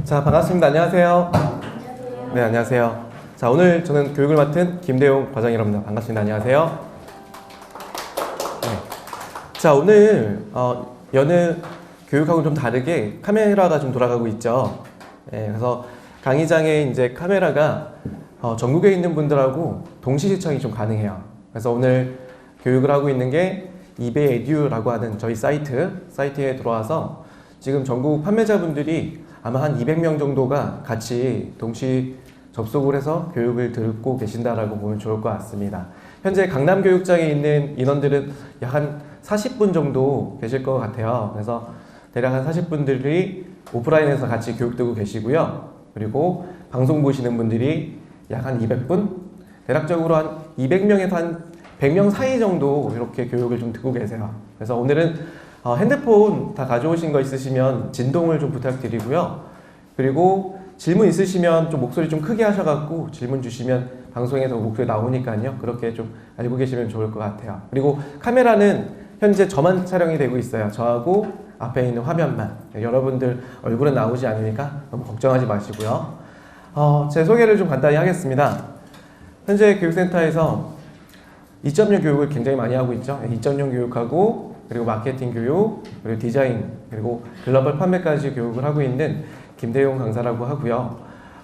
자, 반갑습니다. 안녕하세요. 네, 안녕하세요. 자, 오늘 저는 교육을 맡은 김대용 과장이라고 합니다. 반갑습니다. 안녕하세요. 네. 자, 오늘 여느 교육하고는 좀 다르게 카메라가 좀 돌아가고 있죠. 네, 그래서 강의장에 이제 카메라가 전국에 있는 분들하고 동시 시청이 좀 가능해요. 그래서 오늘 교육을 하고 있는 게 이베에듀라고 하는 저희 사이트에 들어와서 지금 전국 판매자분들이 아마 한 200명 정도가 같이 동시 접속을 해서 교육을 듣고 계신다라고 보면 좋을 것 같습니다. 현재 강남교육장에 있는 인원들은 약 한 40분 정도 계실 것 같아요. 그래서 대략 한 40분들이 오프라인에서 같이 교육 듣고 계시고요. 그리고 방송 보시는 분들이 약 한 200분? 대략적으로 한 200명에서 한 100명 사이 정도 이렇게 교육을 좀 듣고 계세요. 그래서 오늘은 핸드폰 다 가져오신 거 있으시면 진동을 좀 부탁드리고요. 그리고 질문 있으시면 좀 목소리 좀 크게 하셔갖고 질문 주시면 방송에서 목소리 나오니까요. 그렇게 좀 알고 계시면 좋을 것 같아요. 그리고 카메라는 현재 저만 촬영이 되고 있어요. 저하고 앞에 있는 화면만. 여러분들 얼굴은 나오지 않으니까 너무 걱정하지 마시고요. 제 소개를 좀 간단히 하겠습니다. 현재 교육센터에서 2.0 교육을 굉장히 많이 하고 있죠. 2.0 교육하고 그리고 마케팅 교육, 그리고 디자인, 그리고 글로벌 판매까지 교육을 하고 있는 김대용 강사라고 하고요.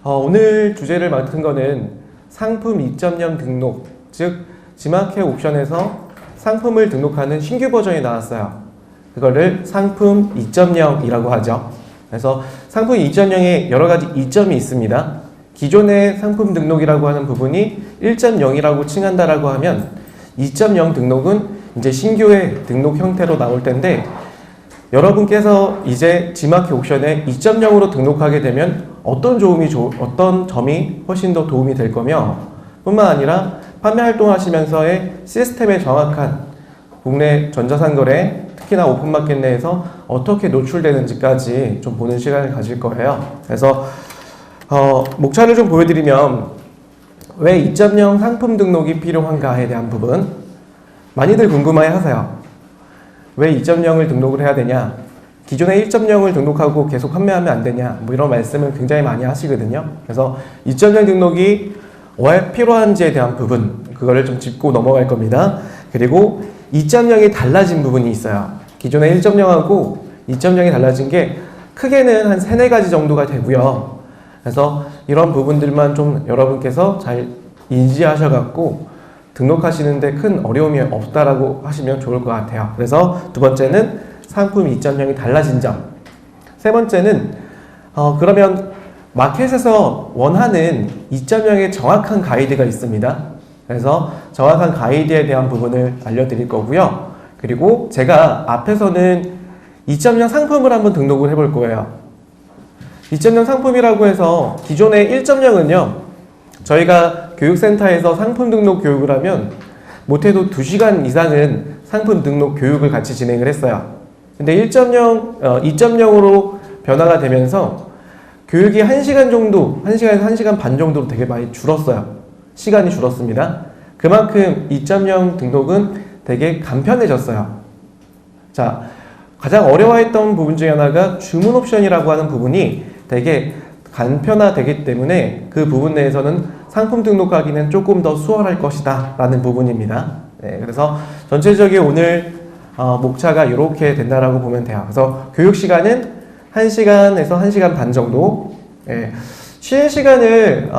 오늘 주제를 맡은 거는 상품 2.0 등록, 즉 지마켓 옵션에서 상품을 등록하는 신규 버전이 나왔어요. 그거를 상품 2.0이라고 하죠. 그래서 상품 2.0에 여러 가지 이점이 있습니다. 기존의 상품 등록이라고 하는 부분이 1.0이라고 칭한다라고 하면 2.0 등록은 이제 신규의 등록 형태로 나올 텐데 여러분께서 이제 지마켓 옵션에 2.0으로 등록하게 되면 어떤 점이 훨씬 더 도움이 될 거며 뿐만 아니라 판매 활동하시면서의 시스템에 정확한 국내 전자상거래 특히나 오픈마켓 내에서 어떻게 노출되는지까지 좀 보는 시간을 가질 거예요. 그래서 목차를 좀 보여드리면 왜 2.0 상품 등록이 필요한가에 대한 부분 많이들 궁금해 하세요. 왜 2.0을 등록을 해야 되냐? 기존에 1.0을 등록하고 계속 판매하면 안 되냐? 뭐 이런 말씀을 굉장히 많이 하시거든요. 그래서 2.0 등록이 왜 필요한지에 대한 부분, 그거를 좀 짚고 넘어갈 겁니다. 그리고 2.0이 달라진 부분이 있어요. 기존에 1.0하고 2.0이 달라진 게 크게는 한 3, 4가지 정도가 되고요. 그래서 이런 부분들만 좀 여러분께서 잘 인지하셔갖고 등록하시는데 큰 어려움이 없다라고 하시면 좋을 것 같아요. 그래서 두 번째는 상품 2.0이 달라진 점. 세 번째는 그러면 마켓에서 원하는 2.0의 정확한 가이드가 있습니다. 그래서 정확한 가이드에 대한 부분을 알려드릴 거고요. 그리고 제가 앞에서는 2.0 상품을 한번 등록을 해볼 거예요. 2.0 상품이라고 해서 기존의 1.0은요. 저희가 교육센터에서 상품 등록 교육을 하면 못해도 2시간 이상은 상품 등록 교육을 같이 진행을 했어요. 근데 2.0으로 변화가 되면서 교육이 1시간 정도, 1시간에서 1시간 반 정도로 되게 많이 줄었어요. 시간이 줄었습니다. 그만큼 2.0 등록은 되게 간편해졌어요. 자, 가장 어려워했던 부분 중에 하나가 주문 옵션이라고 하는 부분이 되게 간편화되기 때문에 그 부분 내에서는 상품 등록하기는 조금 더 수월할 것이다 라는 부분입니다. 네, 그래서 전체적인 오늘 목차가 이렇게 된다라고 보면 돼요. 그래서 교육 시간은 1시간에서 1시간 반 정도. 네, 쉬는 시간을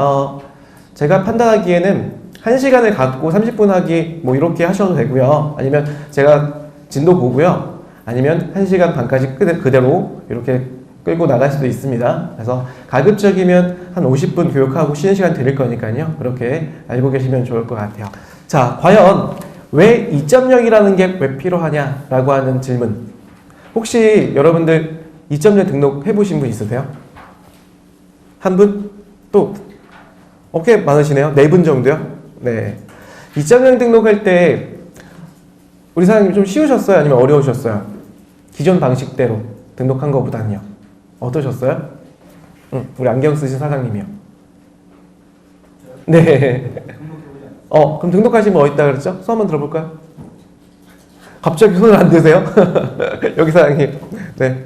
제가 판단하기에는 1시간을 갖고 30분 하기 뭐 이렇게 하셔도 되고요. 아니면 제가 진도 보고요. 아니면 1시간 반까지 그대로 이렇게 끌고 나갈 수도 있습니다. 그래서 가급적이면 한 50분 교육하고 쉬는 시간 드릴 거니까요. 그렇게 알고 계시면 좋을 것 같아요. 자, 과연 왜 2.0이라는 게 왜 필요하냐라고 하는 질문. 혹시 여러분들 2.0 등록 해보신 분 있으세요? 한 분? 또? 꽤 많으시네요. 4분 정도요? 네. 2.0 등록할 때 우리 사장님 좀 쉬우셨어요? 아니면 어려우셨어요? 기존 방식대로 등록한 것보다는요? 어떠셨어요? 우리 안경 쓰신 사장님이요. 네. 그럼 등록하신 분 어디 있다 그랬죠? 손 한번 들어볼까요? 갑자기 손을 안 드세요? 여기 사장님. 네.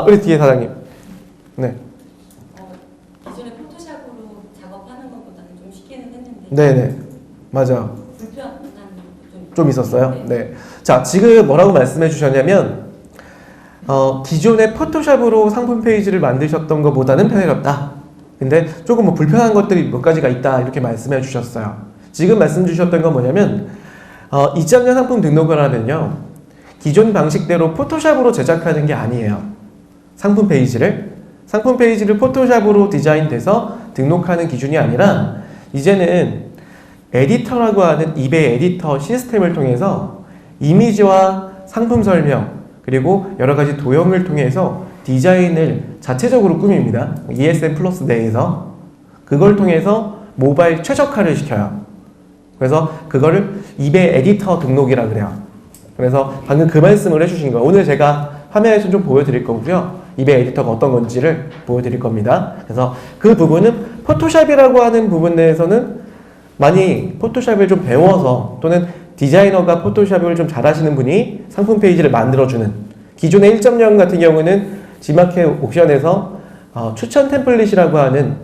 우리 뒤에 사장님. 네. 네네. 맞아요. 불편한 좀 있었어요. 네. 자, 지금 뭐라고 말씀해 주셨냐면, 기존에 포토샵으로 상품 페이지를 만드셨던 것보다는 편해졌다. 근데 조금 뭐 불편한 것들이 몇 가지가 있다. 이렇게 말씀해 주셨어요. 지금 말씀 주셨던 건 뭐냐면, 2.0 상품 등록을 하면요. 기존 방식대로 포토샵으로 제작하는 게 아니에요. 상품 페이지를 포토샵으로 디자인돼서 등록하는 기준이 아니라, 이제는 에디터라고 하는 이베이 에디터 시스템을 통해서 이미지와 상품 설명 그리고 여러 가지 도형을 통해서 디자인을 자체적으로 꾸밉니다. ESM 플러스 내에서 그걸 통해서 모바일 최적화를 시켜요. 그래서 그거를 이베이 에디터 등록이라 그래요. 그래서 방금 그 말씀을 해주신 거예요. 오늘 제가 화면에서 좀 보여드릴 거고요. 이베이 에디터가 어떤 건지를 보여드릴 겁니다. 그래서 그 부분은 포토샵이라고 하는 부분 내에서는 많이 포토샵을 좀 배워서 또는 디자이너가 포토샵을 좀 잘하시는 분이 상품 페이지를 만들어주는 기존의 1.0 같은 경우는 지마켓 옵션에서 추천 템플릿이라고 하는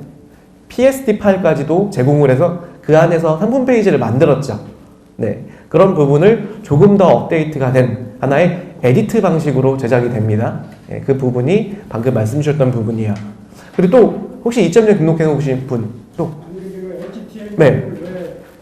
PSD 파일까지도 제공을 해서 그 안에서 상품 페이지를 만들었죠. 네, 그런 부분을 조금 더 업데이트가 된 하나의 에디트 방식으로 제작이 됩니다. 네, 그 부분이 방금 말씀 주셨던 부분이에요. 그리고 또 혹시 2.0 등록해 놓으신 분 또? 네.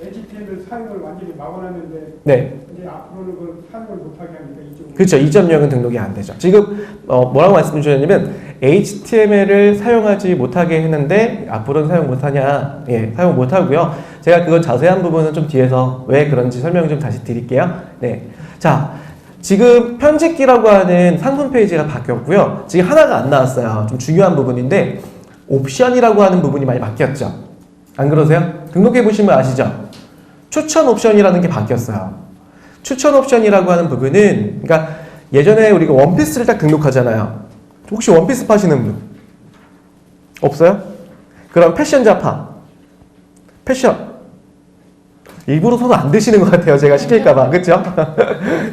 HTML 사용을 완전히 막아놨는데 네. 이제 앞으로는 그 사용을 못하게 하니까 이쪽으로. 그렇죠. 2.0은 등록이 안 되죠. 지금 뭐라고 말씀 주셨냐면 HTML을 사용하지 못하게 했는데 앞으로는 사용 못하냐? 예, 사용 못하고요. 제가 그건 자세한 부분은 좀 뒤에서 왜 그런지 설명 좀 다시 드릴게요. 네, 자 지금 편집기라고 하는 상품 페이지가 바뀌었고요. 지금 하나가 안 나왔어요. 좀 중요한 부분인데 옵션이라고 하는 부분이 많이 바뀌었죠. 안 그러세요? 등록해 보시면 아시죠? 추천 옵션이라는 게 바뀌었어요. 추천 옵션이라고 하는 부분은 그러니까 예전에 우리가 원피스를 딱 등록하잖아요. 혹시 원피스 파시는 분? 없어요? 그럼 패션 자파. 패션. 일부러 손 안 드시는 것 같아요. 제가 시킬까봐. 그쵸?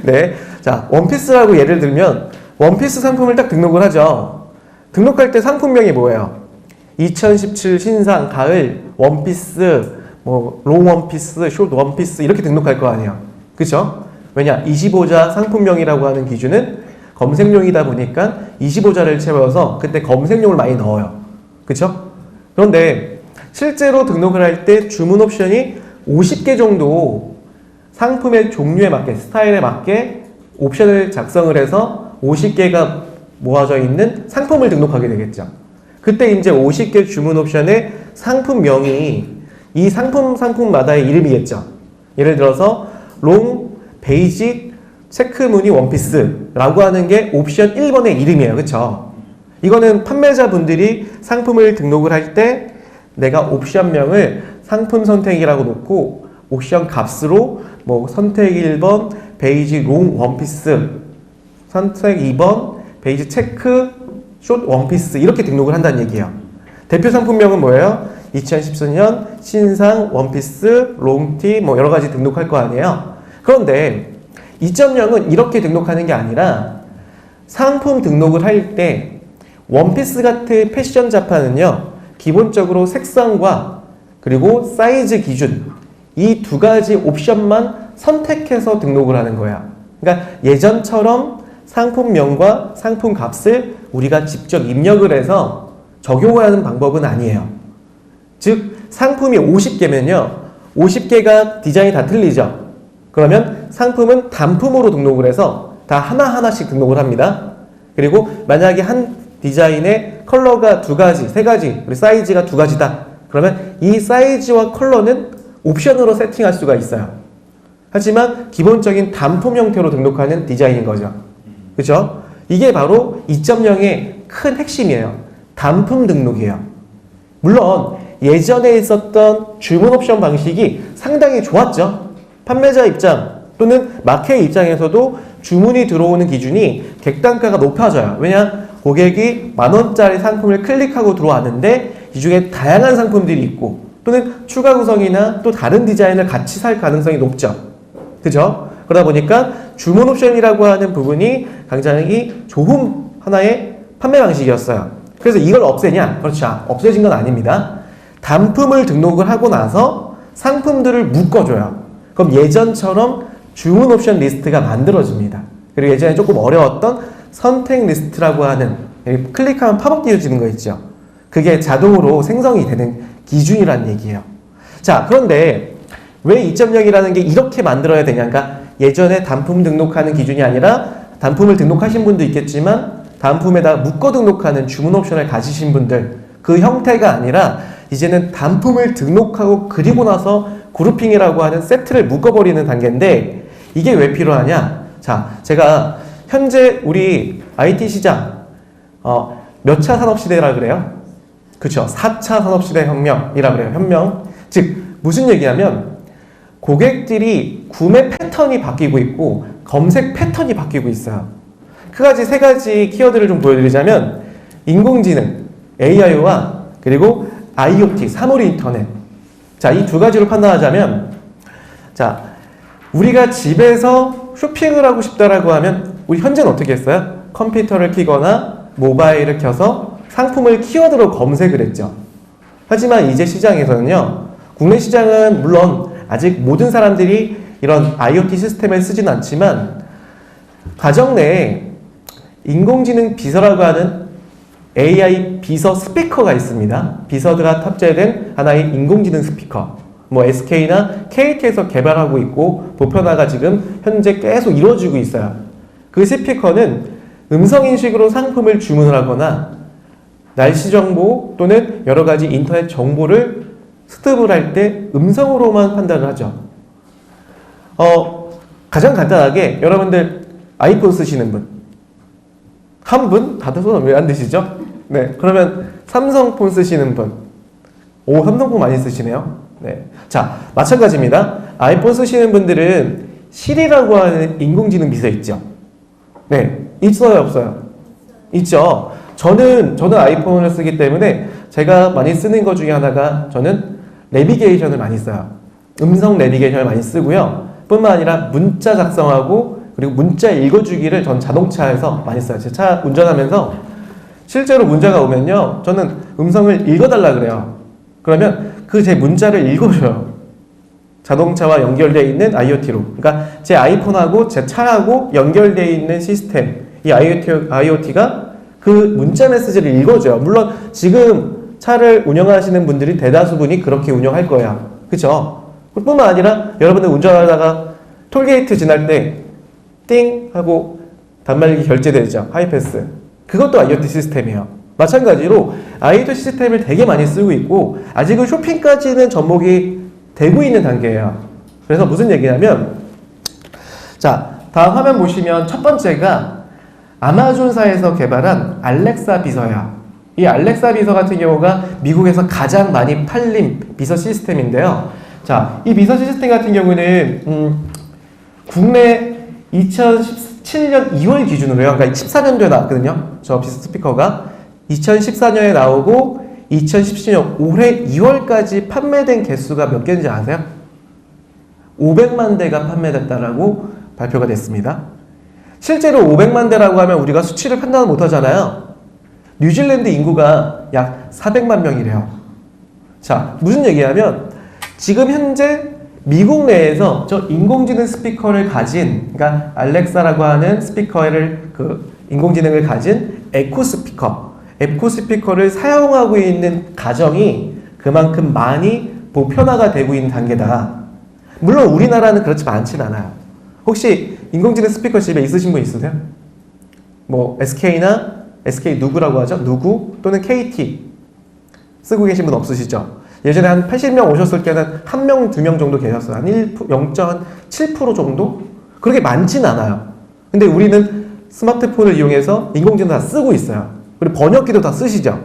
네. 자, 원피스라고 예를 들면 원피스 상품을 딱 등록을 하죠. 등록할 때 상품명이 뭐예요? 2017 신상 가을 원피스 뭐 롱 원피스, 숏 원피스 이렇게 등록할 거 아니에요. 그쵸? 왜냐? 25자 상품명이라고 하는 기준은 검색용이다 보니까 25자를 채워서 그때 검색용을 많이 넣어요. 그쵸? 그런데 실제로 등록을 할 때 주문 옵션이 50개 정도 상품의 종류에 맞게 스타일에 맞게 옵션을 작성을 해서 50개가 모아져 있는 상품을 등록하게 되겠죠. 그때 이제 50개 주문 옵션의 상품명이 이 상품마다의 이름이겠죠. 예를 들어서 롱, 베이직, 체크무늬 원피스라고 하는 게 옵션 1번의 이름이에요. 그쵸? 이거는 판매자분들이 상품을 등록을 할 때 내가 옵션명을 상품 선택이라고 놓고 옵션 값으로 뭐 선택 1번 베이직 롱 원피스, 선택 2번 베이직 체크 숏 원피스 이렇게 등록을 한다는 얘기예요. 대표 상품명은 뭐예요? 2014년 신상 원피스 롱티 뭐 여러 가지 등록할 거 아니에요. 그런데 2.0은 이렇게 등록하는 게 아니라 상품 등록을 할 때 원피스 같은 패션 자파는요 기본적으로 색상과 그리고 사이즈 기준 이 두 가지 옵션만 선택해서 등록을 하는 거야. 그러니까 예전처럼 상품명과 상품 값을 우리가 직접 입력을 해서 적용하는 방법은 아니에요. 즉 상품이 50개면요 50개가 디자인이 다 틀리죠. 그러면 상품은 단품으로 등록을 해서 다 하나하나씩 등록을 합니다. 그리고 만약에 한 디자인의 컬러가 2가지, 3가지, 그리고 사이즈가 2가지다. 그러면 이 사이즈와 컬러는 옵션으로 세팅할 수가 있어요. 하지만 기본적인 단품 형태로 등록하는 디자인인 거죠. 그렇죠? 이게 바로 2.0의 큰 핵심이에요. 단품 등록이에요. 물론 예전에 있었던 주문 옵션 방식이 상당히 좋았죠. 판매자 입장 또는 마켓 입장에서도 주문이 들어오는 기준이 객단가가 높아져요. 왜냐? 고객이 10,000원짜리 상품을 클릭하고 들어왔는데 이 중에 다양한 상품들이 있고 또는 추가 구성이나 또 다른 디자인을 같이 살 가능성이 높죠. 그죠? 그러다 보니까 주문 옵션이라고 하는 부분이 굉장히 좋은 하나의 판매 방식이었어요. 그래서 이걸 없애냐? 그렇죠. 없애진 건 아닙니다. 단품을 등록을 하고 나서 상품들을 묶어줘요. 그럼 예전처럼 주문 옵션 리스트가 만들어집니다. 그리고 예전에 조금 어려웠던 선택 리스트라고 하는, 여기 클릭하면 팝업 띄워지는 거 있죠. 그게 자동으로 생성이 되는 기준이란 얘기예요. 자, 그런데 왜 2.0이라는 게 이렇게 만들어야 되냐? 그러니까 예전에 단품 등록하는 기준이 아니라 단품을 등록하신 분도 있겠지만 단품에다 묶어 등록하는 주문 옵션을 가지신 분들, 그 형태가 아니라 이제는 단품을 등록하고 그리고 나서 그룹핑이라고 하는 세트를 묶어버리는 단계인데, 이게 왜 필요하냐? 자, 제가 현재 우리 IT 시장 몇 차 산업시대라 그래요? 그쵸, 4차 산업시대 혁명이라 그래요. 혁명. 즉 무슨 얘기냐면 고객들이 구매 패턴이 바뀌고 있고 검색 패턴이 바뀌고 있어요. 세 가지 키워드를 좀 보여드리자면 인공지능, AI와 그리고 IoT, 사물 인터넷. 자, 이 두 가지로 판단하자면, 자, 우리가 집에서 쇼핑을 하고 싶다라고 하면 우리 현재는 어떻게 했어요? 컴퓨터를 켜거나 모바일을 켜서 상품을 키워드로 검색을 했죠. 하지만 이제 시장에서는요, 국내 시장은 물론 아직 모든 사람들이 이런 IoT 시스템을 쓰진 않지만 가정 내에 인공지능 비서라고 하는 AI 비서 스피커가 있습니다. 비서가 탑재된 하나의 인공지능 스피커. 뭐 SK나 KT에서 개발하고 있고 보편화가 지금 현재 계속 이루어지고 있어요. 그 스피커는 음성 인식으로 상품을 주문을 하거나 날씨 정보 또는 여러 가지 인터넷 정보를 수습을 할 때 음성으로만 판단을 하죠. 가장 간단하게 여러분들 아이폰 쓰시는 분, 한 분? 다들 손 왜 안 드시죠? 네, 그러면 삼성폰 쓰시는 분, 오, 삼성폰 많이 쓰시네요. 네, 자, 마찬가지입니다. 아이폰 쓰시는 분들은 시리라고 하는 인공지능 비서 있죠? 네, 있어요, 없어요? 있죠. 저는 아이폰을 쓰기 때문에 제가 많이 쓰는 것 중에 하나가, 저는 내비게이션을 많이 써요. 음성 내비게이션을 많이 쓰고요. 뿐만 아니라 문자 작성하고 그리고 문자 읽어주기를 전 자동차에서 많이 써요. 제 차 운전하면서 실제로 문자가 오면요, 저는 음성을 읽어달라 그래요. 그러면 그 제 문자를 읽어줘요. 자동차와 연결되어 있는 IoT로. 그러니까 제 아이폰하고 제 차하고 연결되어 있는 시스템, 이 IoT가 그 문자 메시지를 읽어줘요. 물론 지금 차를 운영하시는 분들이 대다수분이 그렇게 운영할 거예요. 그쵸? 뿐만 아니라 여러분들 운전하다가 톨게이트 지날 때 띵 하고 단말기 결제되죠. 하이패스. 그것도 IoT 시스템이에요. 마찬가지로 IoT 시스템을 되게 많이 쓰고 있고 아직은 쇼핑까지는 접목이 되고 있는 단계예요. 그래서 무슨 얘기냐면, 자, 다음 화면 보시면 첫 번째가 아마존사에서 개발한 알렉사 비서야. 이 알렉사 비서 같은 경우가 미국에서 가장 많이 팔린 비서 시스템인데요. 자, 이 비서 시스템 같은 경우는 국내 2017년 2월 기준으로요. 그러니까 14년도에 나왔거든요. 저 비서 스피커가 2014년에 나오고 2017년 올해 2월까지 판매된 개수가 몇 개인지 아세요? 500만 대가 판매됐다라고 발표가 됐습니다. 실제로 500만 대라고 하면 우리가 수치를 판단을 못하잖아요. 뉴질랜드 인구가 약 400만 명이래요. 자, 무슨 얘기냐면 지금 현재 미국 내에서 저 인공지능 스피커를 가진, 그러니까 알렉사라고 하는 스피커를, 그 인공지능을 가진 에코 스피커를 사용하고 있는 가정이 그만큼 많이 보편화가 되고 있는 단계다. 물론 우리나라는 그렇지 않진 않아요. 혹시 인공지능 스피커 집에 있으신 분 있으세요? 뭐 SK나 SK 누구라고 하죠? 누구 또는 KT 쓰고 계신 분 없으시죠? 예전에 한 80명 오셨을 때는 1명, 2명 정도 계셨어요. 한 0.7% 정도? 그렇게 많진 않아요. 근데 우리는 스마트폰을 이용해서 인공지능 다 쓰고 있어요. 그리고 번역기도 다 쓰시죠.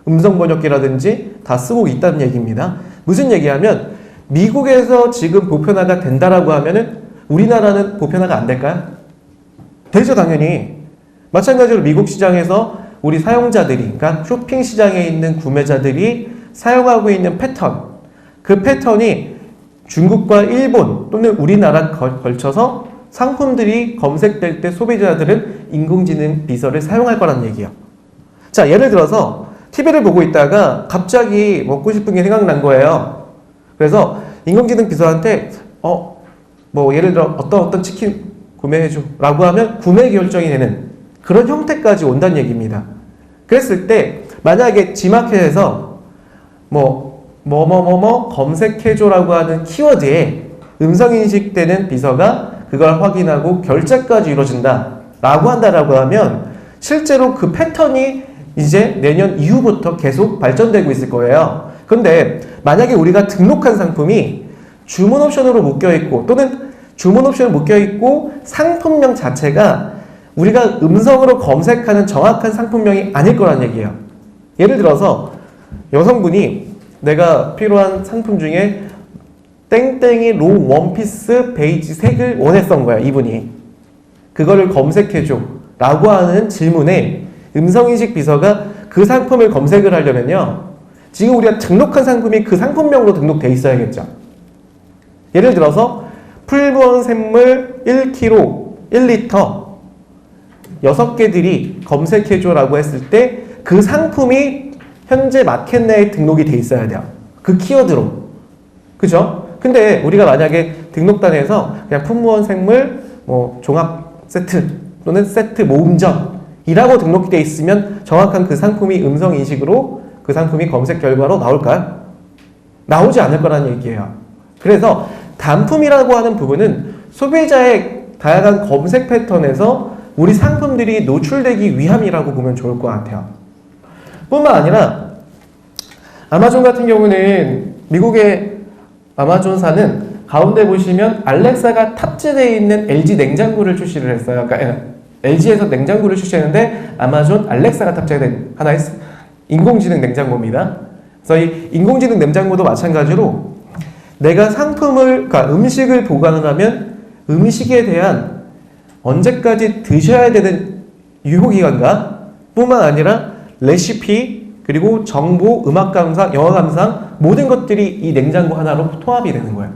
음성 번역기라든지 다 쓰고 있다는 얘기입니다. 무슨 얘기하면 미국에서 지금 보편화가 된다라고 하면은 우리나라는 보편화가 안 될까요? 되죠, 당연히. 마찬가지로 미국 시장에서 우리 사용자들이, 그러니까 쇼핑 시장에 있는 구매자들이 사용하고 있는 패턴, 그 패턴이 중국과 일본 또는 우리나라 걸쳐서 상품들이 검색될 때 소비자들은 인공지능 비서를 사용할 거라는 얘기예요. 자, 예를 들어서 TV를 보고 있다가 갑자기 먹고 싶은 게 생각난 거예요. 그래서 인공지능 비서한테 뭐 예를 들어 어떤 치킨 구매해줘 라고 하면 구매 결정이 되는 그런 형태까지 온다는 얘기입니다. 그랬을 때 만약에 G마켓에서 뭐뭐뭐뭐 검색해줘라고 하는 키워드에 음성인식되는 비서가 그걸 확인하고 결제까지 이루어진다 라고 한다라고 하면 실제로 그 패턴이 이제 내년 이후부터 계속 발전되고 있을 거예요. 근데 만약에 우리가 등록한 상품이 주문 옵션으로 묶여있고 또는 주문 옵션으로 묶여있고 상품명 자체가 우리가 음성으로 검색하는 정확한 상품명이 아닐 거란 얘기예요. 예를 들어서 여성분이 내가 필요한 상품 중에 땡땡이 롱 원피스 베이지 색을 원했던 거야, 이분이. 그거를 검색해줘 라고 하는 질문에 음성인식 비서가 그 상품을 검색을 하려면요, 지금 우리가 등록한 상품이 그 상품명으로 등록돼 있어야겠죠. 예를 들어서 풀무원 샘물 1kg 1리터 6개들이 검색해줘 라고 했을 때 그 상품이 현재 마켓 내에 등록이 돼 있어야 돼요. 그 키워드로. 그죠? 근데 우리가 만약에 등록단에서 그냥 품무원 생물 뭐 종합 세트 또는 세트 모음전이라고 등록이 돼 있으면 정확한 그 상품이 음성 인식으로 그 상품이 검색 결과로 나올까요? 나오지 않을 거라는 얘기예요. 그래서 단품이라고 하는 부분은 소비자의 다양한 검색 패턴에서 우리 상품들이 노출되기 위함이라고 보면 좋을 것 같아요. 뿐만 아니라 아마존 같은 경우는 미국의 아마존사는 가운데 보시면 알렉사가 탑재되어 있는 LG 냉장고를 출시를 했어요. 그러니까 LG에서 냉장고를 출시했는데 아마존 알렉사가 탑재된 하나의 인공지능 냉장고입니다. 그래서 이 인공지능 냉장고도 마찬가지로 내가 그러니까 음식을 보관을 하면 음식에 대한 언제까지 드셔야 되는 유효기간과 뿐만 아니라 레시피, 그리고 정보, 음악 감상, 영화 감상 모든 것들이 이 냉장고 하나로 통합이 되는 거예요.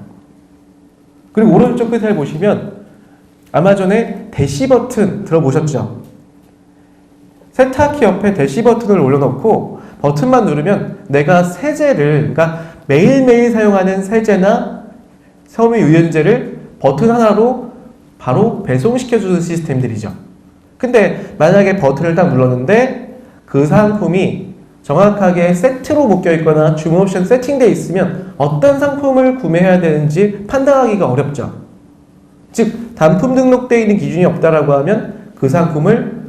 그리고 오른쪽 끝에 보시면 아마존의 대시 버튼 들어보셨죠? 세탁기 옆에 대시 버튼을 올려놓고 버튼만 누르면 내가 세제를, 그러니까 매일매일 사용하는 세제나 섬유유연제를 버튼 하나로 바로 배송시켜주는 시스템들이죠. 근데 만약에 버튼을 딱 눌렀는데 그 상품이 정확하게 세트로 묶여있거나 주문 옵션 세팅되어 있으면 어떤 상품을 구매해야 되는지 판단하기가 어렵죠. 즉 단품 등록되어 있는 기준이 없다라고 하면 그 상품을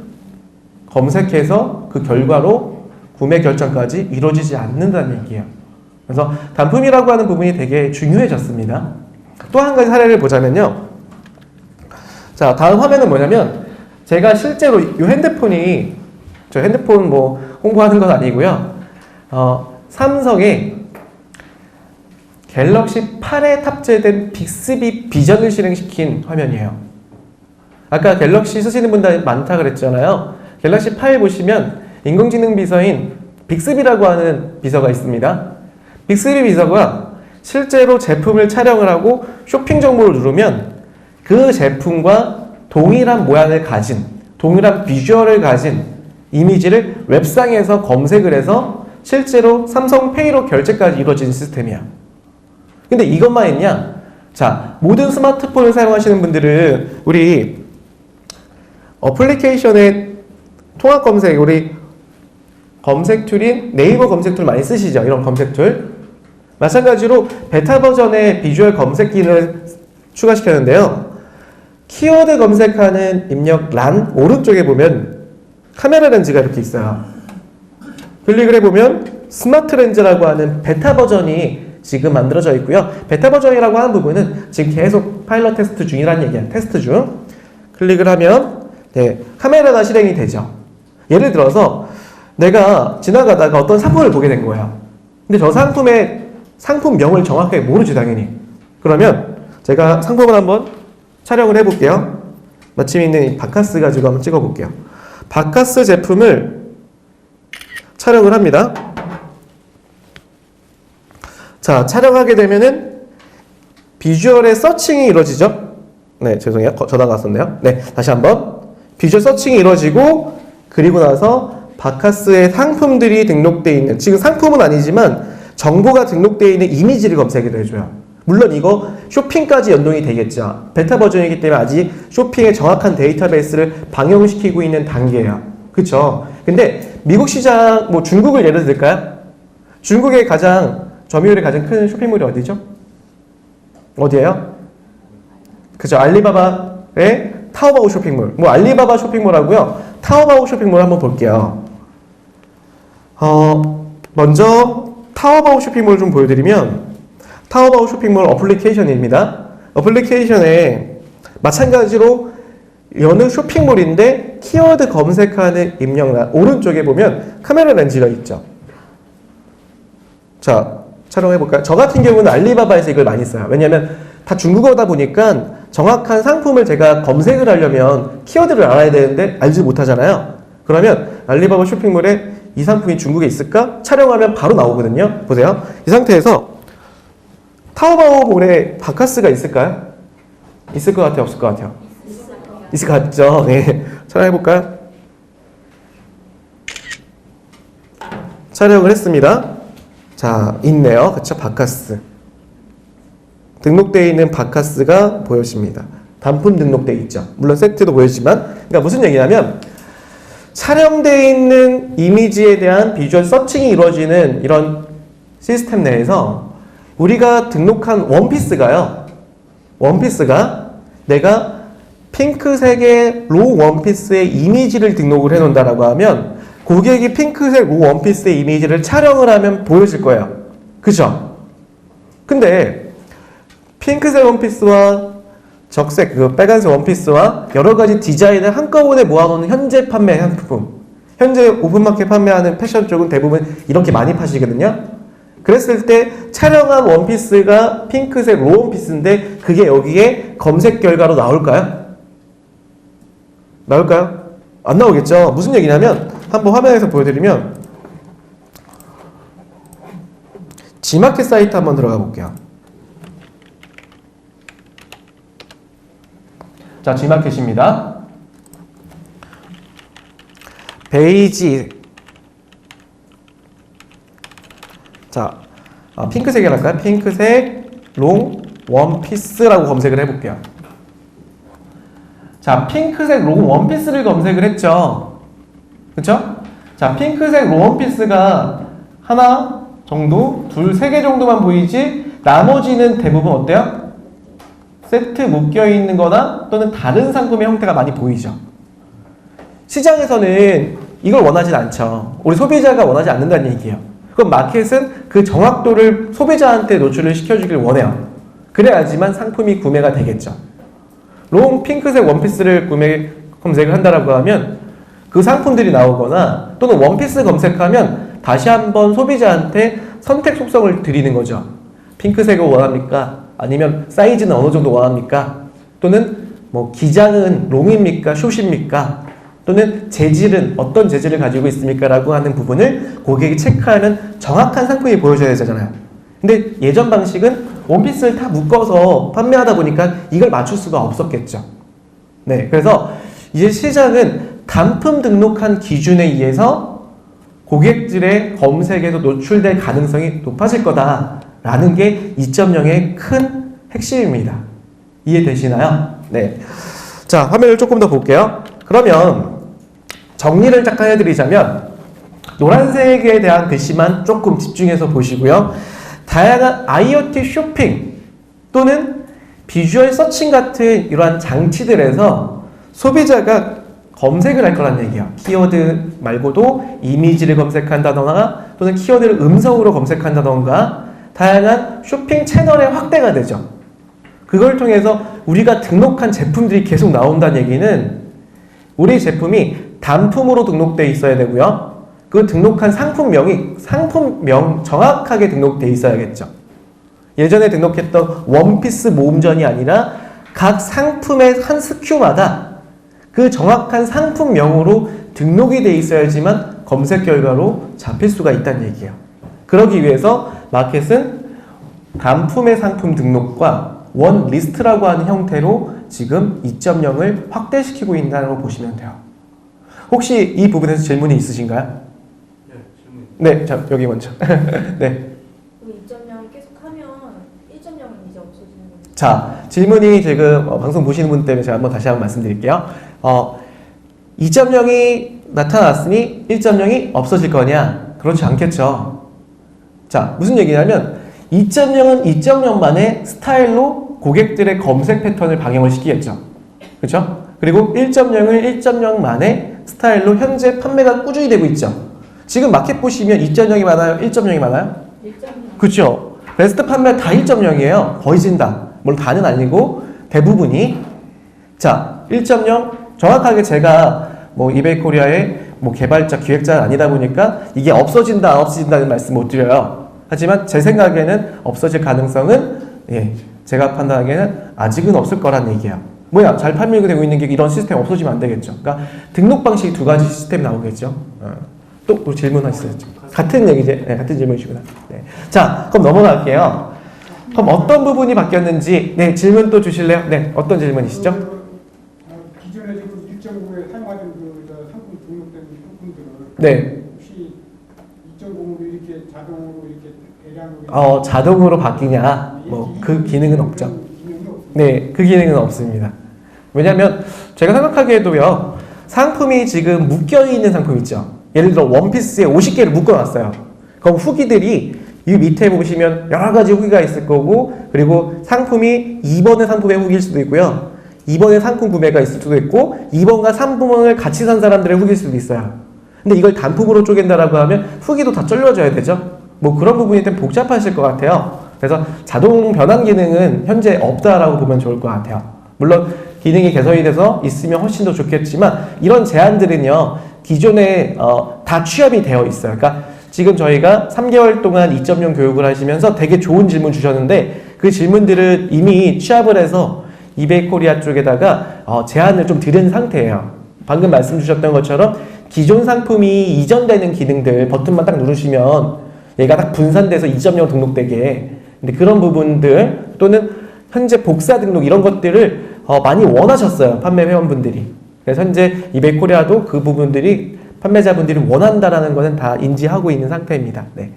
검색해서 그 결과로 구매 결정까지 이루어지지 않는다는 얘기예요. 그래서 단품이라고 하는 부분이 되게 중요해졌습니다. 또 한 가지 사례를 보자면요. 자, 다음 화면은 뭐냐면 제가 실제로 이 핸드폰이 저 핸드폰 뭐 홍보하는 건 아니고요. 삼성의 갤럭시 8에 탑재된 빅스비 비전을 실행시킨 화면이에요. 아까 갤럭시 쓰시는 분들 많다 그랬잖아요. 갤럭시 8 보시면 인공지능 비서인 빅스비라고 하는 비서가 있습니다. 빅스비 비서가 실제로 제품을 촬영을 하고 쇼핑 정보를 누르면 그 제품과 동일한 모양을 가진, 동일한 비주얼을 가진 이미지를 웹상에서 검색을 해서 실제로 삼성페이로 결제까지 이루어지는 시스템이야. 근데 이것만 있냐? 자, 모든 스마트폰을 사용하시는 분들은 우리 어플리케이션의 통합 검색, 우리 검색 툴인 네이버 검색 툴 많이 쓰시죠? 이런 검색 툴. 마찬가지로 베타 버전의 비주얼 검색 기능을 추가시켰는데요. 키워드 검색하는 입력란 오른쪽에 보면 카메라 렌즈가 이렇게 있어요. 클릭을 해보면 스마트 렌즈라고 하는 베타 버전이 지금 만들어져 있고요. 베타 버전이라고 하는 부분은 지금 계속 파일럿 테스트 중이라는 얘기예요. 테스트 중. 클릭을 하면 카메라가 실행이 되죠. 예를 들어서 내가 지나가다가 어떤 상품을 보게 된 거예요. 근데 저 상품의 상품명을 정확하게 모르지 당연히. 그러면 제가 상품을 한번 촬영을 해볼게요. 마침 있는 이 바카스 가지고 한번 찍어볼게요. 바카스 제품을 촬영을 합니다. 자, 촬영하게 되면은 비주얼의 서칭이 이루어지죠. 네, 죄송해요. 전화가 왔었네요. 네, 다시 한번. 비주얼 서칭이 이루어지고, 그리고 나서 바카스의 상품들이 등록되어 있는, 지금 상품은 아니지만 정보가 등록되어 있는 이미지를 검색을 해줘요. 물론 이거 쇼핑까지 연동이 되겠죠. 베타 버전이기 때문에 아직 쇼핑의 정확한 데이터베이스를 방영시키고 있는 단계예요. 그쵸? 근데 미국 시장, 뭐 중국을 예를 들까요? 중국의 가장 점유율이 가장 큰 쇼핑몰이 어디죠? 어디예요? 그죠? 알리바바의 타오바오 쇼핑몰. 뭐 알리바바 쇼핑몰하고요. 타오바오 쇼핑몰 한번 볼게요. 먼저 타오바오 쇼핑몰 좀 보여드리면 타오바오 쇼핑몰 어플리케이션입니다. 어플리케이션에 마찬가지로 여느 쇼핑몰인데 키워드 검색하는 입력란 오른쪽에 보면 카메라 렌즈가 있죠. 자, 촬영해볼까요? 저 같은 경우는 알리바바에서 이걸 많이 써요. 왜냐하면 다 중국어다 보니까 정확한 상품을 제가 검색을 하려면 키워드를 알아야 되는데 알지 못하잖아요. 그러면 알리바바 쇼핑몰에 이 상품이 중국에 있을까? 촬영하면 바로 나오거든요. 보세요. 이 상태에서 타오바오몰에 바카스가 있을까요? 있을 것 같아요? 없을 것 같아요? 있을 것 같죠? 네. 촬영해볼까요? 촬영을 했습니다. 자, 있네요. 그쵸? 바카스. 등록되어 있는 바카스가 보여집니다. 단품 등록되어 있죠. 물론 세트도 보여지만, 그러니까 무슨 얘기냐면, 촬영되어 있는 이미지에 대한 비주얼 서칭이 이루어지는 이런 시스템 내에서 우리가 등록한 원피스가요. 원피스가 내가 핑크색의 로 원피스의 이미지를 등록을 해놓는다라고 하면 고객이 핑크색 로 원피스의 이미지를 촬영을 하면 보여질 거예요. 그죠? 근데 핑크색 원피스와 적색 그 빨간색 원피스와 여러 가지 디자인을 한꺼번에 모아놓은 현재 판매 상품, 현재 오픈마켓 판매하는 패션 쪽은 대부분 이렇게 많이 파시거든요. 그랬을 때 촬영한 원피스가 핑크색 로 원피스인데 그게 여기에 검색 결과로 나올까요? 나올까요? 안 나오겠죠. 무슨 얘기냐면 한번 화면에서 보여드리면 G마켓 사이트 한번 들어가 볼게요. 자, G마켓입니다. 베이지. 자, 핑크색이 할까요? 핑크색 롱 원피스라고 검색을 해볼게요. 자, 핑크색 롱 원피스를 검색을 했죠. 그쵸? 자, 핑크색 롱 원피스가 하나 정도, 둘, 세 개 정도만 보이지 나머지는 대부분 어때요? 세트 묶여있는 거나 또는 다른 상품의 형태가 많이 보이죠. 시장에서는 이걸 원하진 않죠. 우리 소비자가 원하지 않는다는 얘기예요. 그럼 마켓은 그 정확도를 소비자한테 노출을 시켜주길 원해요. 그래야지만 상품이 구매가 되겠죠. 롱 핑크색 원피스를 검색을 한다라고 하면 그 상품들이 나오거나 또는 원피스 검색하면 다시 한번 소비자한테 선택 속성을 드리는 거죠. 핑크색을 원합니까? 아니면 사이즈는 어느 정도 원합니까? 또는 뭐 기장은 롱입니까? 숏입니까? 또는 재질은 어떤 재질을 가지고 있습니까? 라고 하는 부분을 고객이 체크하는 정확한 상품이 보여줘야 되잖아요. 근데 예전 방식은 원피스를 다 묶어서 판매하다 보니까 이걸 맞출 수가 없었겠죠. 네, 그래서 이제 시장은 단품 등록한 기준에 의해서 고객들의 검색에도 노출될 가능성이 높아질 거다라는 게 2.0의 큰 핵심입니다. 이해되시나요? 네. 자, 화면을 조금 더 볼게요. 그러면 정리를 잠깐 해드리자면 노란색에 대한 글씨만 조금 집중해서 보시고요. 다양한 IoT 쇼핑 또는 비주얼 서칭 같은 이러한 장치들에서 소비자가 검색을 할 거란 얘기예요. 키워드 말고도 이미지를 검색한다던가 또는 키워드를 음성으로 검색한다던가 다양한 쇼핑 채널의 확대가 되죠. 그걸 통해서 우리가 등록한 제품들이 계속 나온다는 얘기는 우리 제품이 단품으로 등록되어 있어야 되고요. 그 등록한 상품명이 상품명 정확하게 등록되어 있어야겠죠. 예전에 등록했던 원피스 모음전이 아니라 각 상품의 한 SKU마다 그 정확한 상품명으로 등록이 되어 있어야지만 검색 결과로 잡힐 수가 있다는 얘기예요. 그러기 위해서 마켓은 단품의 상품 등록과 원 리스트라고 하는 형태로 지금 2.0을 확대시키고 있다고 보시면 돼요. 혹시 이 부분에서 질문이 있으신가요? 네, 질문. 네, 자 여기 먼저. 네. 그럼 2.0 계속 하면 1.0은 이제 자, 질문이 지금 방송 보시는 분 때문에 제가 다시 한번 말씀드릴게요. 2.0이 나타났으니 1.0이 없어질 거냐? 그렇지 않겠죠. 자, 무슨 얘기냐면 2.0은 2.0만의 스타일로 고객들의 검색 패턴을 방영을 시키겠죠. 그렇죠? 그리고 1.0을 1.0만의 스타일로 현재 판매가 꾸준히 되고 있죠. 지금 마켓 보시면 2.0이 많아요? 1.0이 많아요? 1.0. 그렇죠. 베스트 판매 다 1.0이에요. 거의 진다. 물론 다는 아니고 대부분이. 자, 1.0 정확하게 제가 뭐 이베이 코리아의 뭐 개발자, 기획자는 아니다 보니까 이게 없어진다, 안 없어진다는 말씀 못 드려요. 하지만 제 생각에는 없어질 가능성은 제가 판단하기에는 아직은 없을 거란 얘기예요. 뭐야? 잘 판매가 되고 있는 게 이런 시스템 없어지면 안 되겠죠. 그러니까 등록 방식이 두 가지 시스템이 나오겠죠. 또 질문하시죠. 같은 얘기지? 네, 같은 질문이시구나. 네. 자, 그럼 넘어갈게요. 그럼 어떤 부분이 바뀌었는지 질문 또 주실래요? 네, 어떤 질문이시죠? 기존에 지금 1.9에 사용하던 상품 등록된 상품들을 네. 혹시 2.0으로 이렇게 자동으로 이렇게 대량으로 자동으로 바뀌냐? 뭐 그 기능은 없죠. 네, 그 기능은 없습니다. 왜냐면 제가 생각하기에도요, 상품이 지금 묶여있는 상품 있죠. 예를 들어 원피스에 50개를 묶어놨어요. 그럼 후기들이 이 밑에 보시면 여러 가지 후기가 있을 거고, 그리고 상품이 2번의 상품의 후기일 수도 있고요. 2번의 상품 구매가 있을 수도 있고, 2번과 3번을 같이 산 사람들의 후기일 수도 있어요. 근데 이걸 단품으로 쪼갠다라고 하면 후기도 다 잘려져야 되죠. 뭐 그런 부분이 좀 복잡하실 것 같아요. 그래서 자동 변환 기능은 현재 없다라고 보면 좋을 것 같아요. 물론 기능이 개선이 돼서 있으면 훨씬 더 좋겠지만 이런 제한들은요, 기존에 다 취합이 되어 있어요. 그러니까 지금 저희가 3개월 동안 2.0 교육을 하시면서 되게 좋은 질문 주셨는데 그 질문들을 이미 취합을 해서 이베이 코리아 쪽에다가 제한을 좀 드린 상태예요. 방금 말씀 주셨던 것처럼 기존 상품이 이전되는 기능들 버튼만 딱 누르시면 얘가 딱 분산돼서 2.0 등록되게, 근데 그런 부분들 또는 현재 복사 등록 이런 것들을 많이 원하셨어요, 판매 회원분들이. 그래서 현재 이베이 코리아도 그 부분들이 판매자분들이 원한다라는 것은 다 인지하고 있는 상태입니다. 네.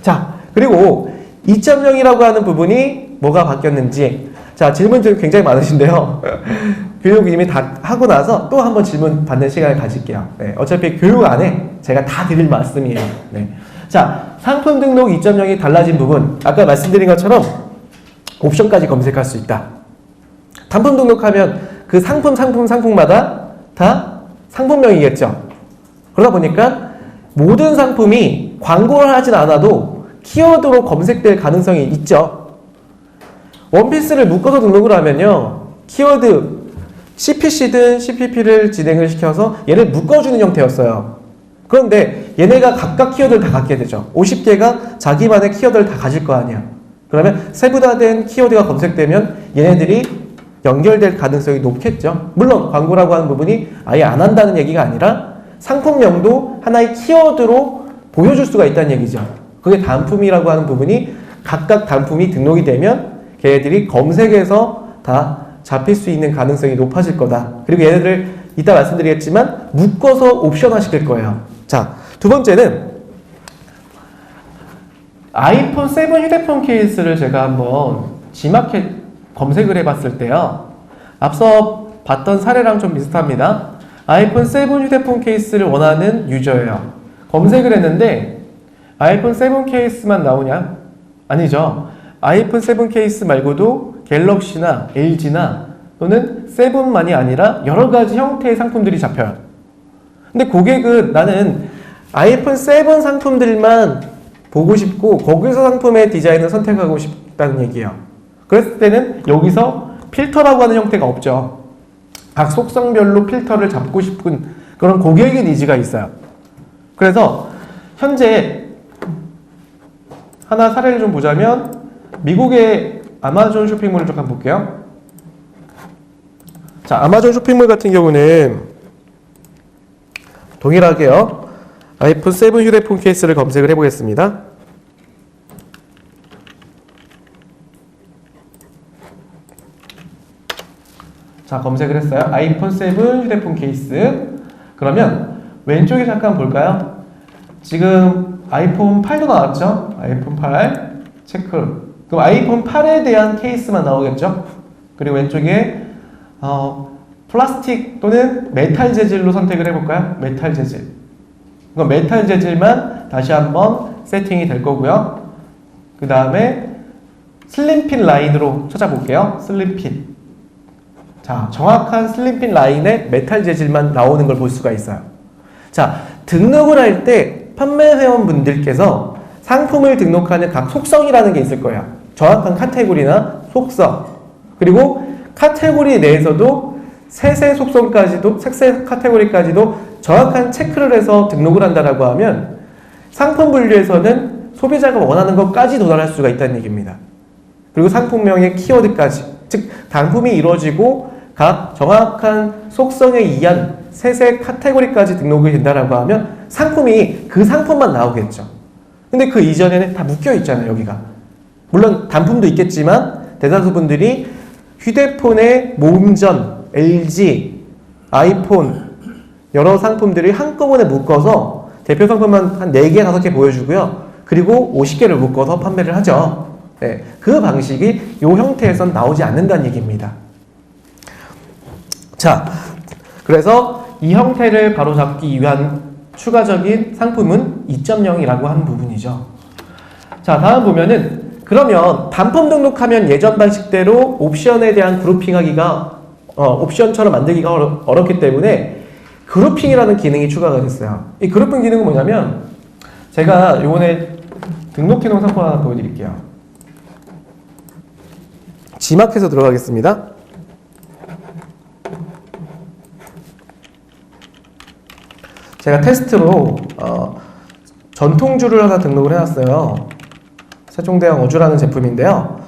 자, 그리고 2.0이라고 하는 부분이 뭐가 바뀌었는지. 자, 질문들이 굉장히 많으신데요. 교육 이미 다 하고 나서 또 한번 질문 받는 시간을 가질게요. 네, 어차피 교육 안에 제가 다 드릴 말씀이에요. 네. 자, 상품 등록 2.0이 달라진 부분. 아까 말씀드린 것처럼 옵션까지 검색할 수 있다. 단품 등록하면 그 상품마다 다 상품명이겠죠. 그러다 보니까 모든 상품이 광고를 하진 않아도 키워드로 검색될 가능성이 있죠. 원피스를 묶어서 등록을 하면요, 키워드 CPC든 CPP를 진행을 시켜서 얘를 묶어주는 형태였어요. 그런데 얘네가 각각 키워드를 다 갖게 되죠. 50개가 자기만의 키워드를 다 가질 거 아니야. 그러면 세분화된 키워드가 검색되면 얘네들이 연결될 가능성이 높겠죠. 물론 광고라고 하는 부분이 아예 안 한다는 얘기가 아니라 상품명도 하나의 키워드로 보여줄 수가 있다는 얘기죠. 그게 단품이라고 하는 부분이 각각 단품이 등록이 되면 걔네들이 검색에서 다 잡힐 수 있는 가능성이 높아질 거다. 그리고 얘네들을 이따 말씀드리겠지만 묶어서 옵션화 시킬 거예요. 자, 두 번째는 아이폰 7 휴대폰 케이스를 제가 한번 G마켓 검색을 해봤을 때요, 앞서 봤던 사례랑 좀 비슷합니다. 아이폰 7 휴대폰 케이스를 원하는 유저예요. 검색을 했는데 아이폰 7 케이스만 나오냐? 아니죠. 아이폰 7 케이스 말고도 갤럭시나 LG나 또는 7만이 아니라 여러 가지 형태의 상품들이 잡혀요. 근데 고객은 나는 아이폰 7 상품들만 보고 싶고 거기서 상품의 디자인을 선택하고 싶다는 얘기예요. 그랬을 때는 여기서 필터라고 하는 형태가 없죠. 각 속성별로 필터를 잡고 싶은 그런 고객의 니즈가 있어요. 그래서 현재 하나 사례를 좀 보자면 미국의 아마존 쇼핑몰을 좀 한번 볼게요. 자, 아마존 쇼핑몰 같은 경우는 동일하게요, 아이폰 7 휴대폰 케이스를 검색을 해보겠습니다. 자, 검색을 했어요. 아이폰 7 휴대폰 케이스. 그러면 왼쪽에 잠깐 볼까요? 지금 아이폰 8도 나왔죠? 아이폰 8 체크 그럼 아이폰 8에 대한 케이스만 나오겠죠? 그리고 왼쪽에 플라스틱 또는 메탈 재질로 선택을 해볼까요? 메탈 재질. 그럼 메탈 재질만 다시 한번 세팅이 될 거고요. 그 다음에 슬림핀 라인으로 찾아볼게요. 슬림핀. 자, 정확한 슬림핀 라인에 메탈 재질만 나오는 걸 볼 수가 있어요. 자, 등록을 할 때 판매 회원분들께서 상품을 등록하는 각 속성이라는 게 있을 거예요. 정확한 카테고리나 속성. 그리고 카테고리 내에서도 색세 속성까지도, 색세 카테고리까지도 정확한 체크를 해서 등록을 한다라고 하면 상품 분류에서는 소비자가 원하는 것까지 도달할 수가 있다는 얘기입니다. 그리고 상품명의 키워드까지, 즉 단품이 이루어지고 각 정확한 속성에 의한 색세 카테고리까지 등록이 된다라고 하면 상품이 그 상품만 나오겠죠. 근데 그 이전에는 다 묶여 있잖아요, 여기가. 물론 단품도 있겠지만 대다수 분들이 휴대폰의 모음전, LG, 아이폰 여러 상품들이 한꺼번에 묶어서 대표 상품만 한 4개, 5개 보여주고요. 그리고 50개를 묶어서 판매를 하죠. 네, 그 방식이 이 형태에선 나오지 않는다는 얘기입니다. 자, 그래서 이 형태를 바로잡기 위한 추가적인 상품은 2.0이라고 한 부분이죠. 자, 다음 보면은 그러면 단품 등록하면 예전 방식대로 옵션에 대한 그룹핑하기가 옵션처럼 만들기가 어렵기 때문에 그룹핑이라는 기능이 추가가 됐어요. 이 그룹핑 기능은 뭐냐면 제가 이번에 등록해놓은 상품 하나 보여드릴게요. 지마켓에서 들어가겠습니다. 제가 테스트로 전통주를 하나 등록을 해놨어요. 세종대왕 어주라는 제품인데요.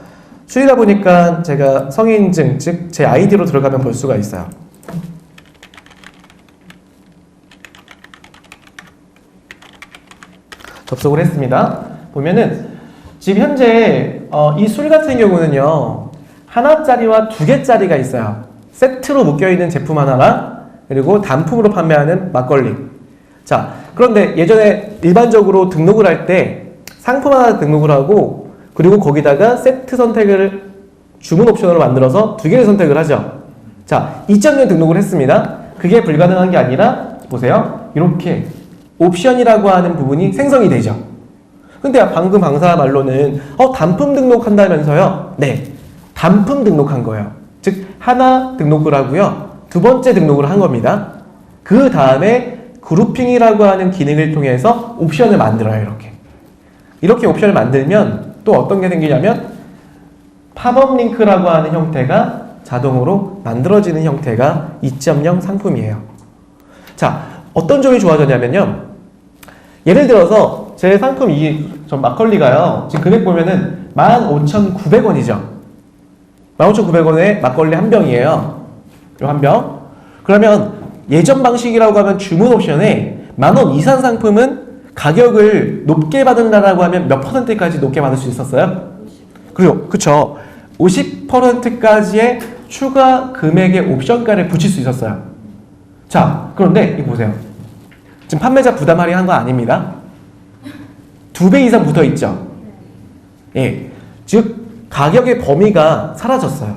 술이다 보니까 제가 성인증, 즉 제 아이디로 들어가면 볼 수가 있어요. 접속을 했습니다. 보면은 지금 현재 이 술 같은 경우는요, 하나짜리와 2개짜리가 있어요. 세트로 묶여있는 제품 하나랑 그리고 단품으로 판매하는 막걸리. 자, 그런데 예전에 일반적으로 등록을 할 때 상품 하나 등록을 하고 그리고 거기다가 세트 선택을 주문 옵션으로 만들어서 2개를 선택을 하죠. 자, 2.0 등록을 했습니다. 그게 불가능한 게 아니라 보세요. 이렇게 옵션이라고 하는 부분이 생성이 되죠. 근데 방금 강사 말로는 단품 등록한다면서요? 네, 단품 등록한 거예요. 즉 하나 등록을 하고요. 2번째 등록을 한 겁니다. 그 다음에 그룹핑이라고 하는 기능을 통해서 옵션을 만들어요. 이렇게 옵션을 만들면 또 어떤 게 생기냐면 팝업 링크라고 하는 형태가 자동으로 만들어지는 형태가 2.0 상품이에요. 자, 어떤 점이 좋아졌냐면요. 예를 들어서 제 상품 전 막걸리가요. 지금 금액 보면은 15,900원이죠. 15,900원에 막걸리 한 병이에요. 요 한 병. 그러면 예전 방식이라고 하면 주문 옵션에 10,000원 이상 상품은 가격을 높게 받는다라고 하면 몇 %까지 높게 받을 수 있었어요? 그리고 그쵸. 50%까지의 추가 금액의 옵션가를 붙일 수 있었어요. 자, 그런데 이거 보세요. 지금 판매자 부담 할인한 거 아닙니다. 2배 이상 붙어 있죠. 예, 즉 가격의 범위가 사라졌어요.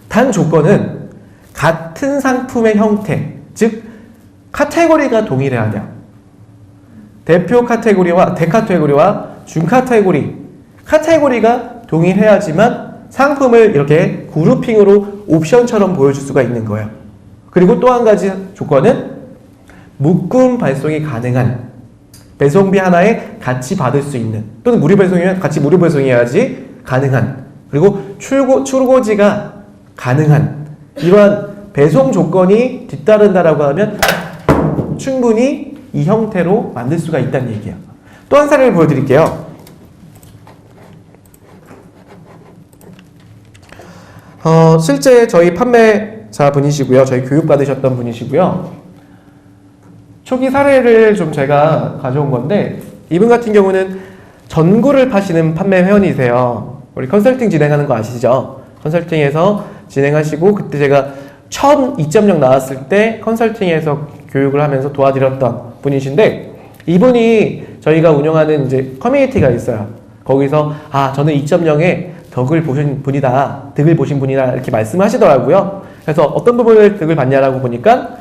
단 조건은 같은 상품의 형태, 즉 카테고리가 동일해야 돼요. 대표 카테고리와 대카테고리와 준카테고리, 카테고리가 동일해야지만 상품을 이렇게 그룹핑으로 옵션처럼 보여줄 수가 있는 거예요. 그리고 또 한 가지 조건은 묶음 발송이 가능한, 배송비 하나에 같이 받을 수 있는, 또는 무료 배송이면 같이 무료 배송해야지 가능한, 그리고 출고지가 가능한 이러한 배송 조건이 뒤따른다라고 하면 충분히 이 형태로 만들 수가 있다는 얘기예요. 또 한 사례를 보여드릴게요. 실제 저희 판매자 분이시고요. 저희 교육받으셨던 분이시고요. 초기 사례를 좀 제가 가져온 건데, 이분 같은 경우는 전구를 파시는 판매 회원이세요. 우리 컨설팅 진행하는 거 아시죠? 컨설팅에서 진행하시고, 그때 제가 처음 2.0 나왔을 때 컨설팅에서 교육을 하면서 도와드렸던 분이신데, 이분이 저희가 운영하는 이제 커뮤니티가 있어요. 거기서 저는 2.0에 덕을 보신 분이다, 득을 보신 분이다 이렇게 말씀하시더라고요. 그래서 어떤 부분을 득을 봤냐라고 보니까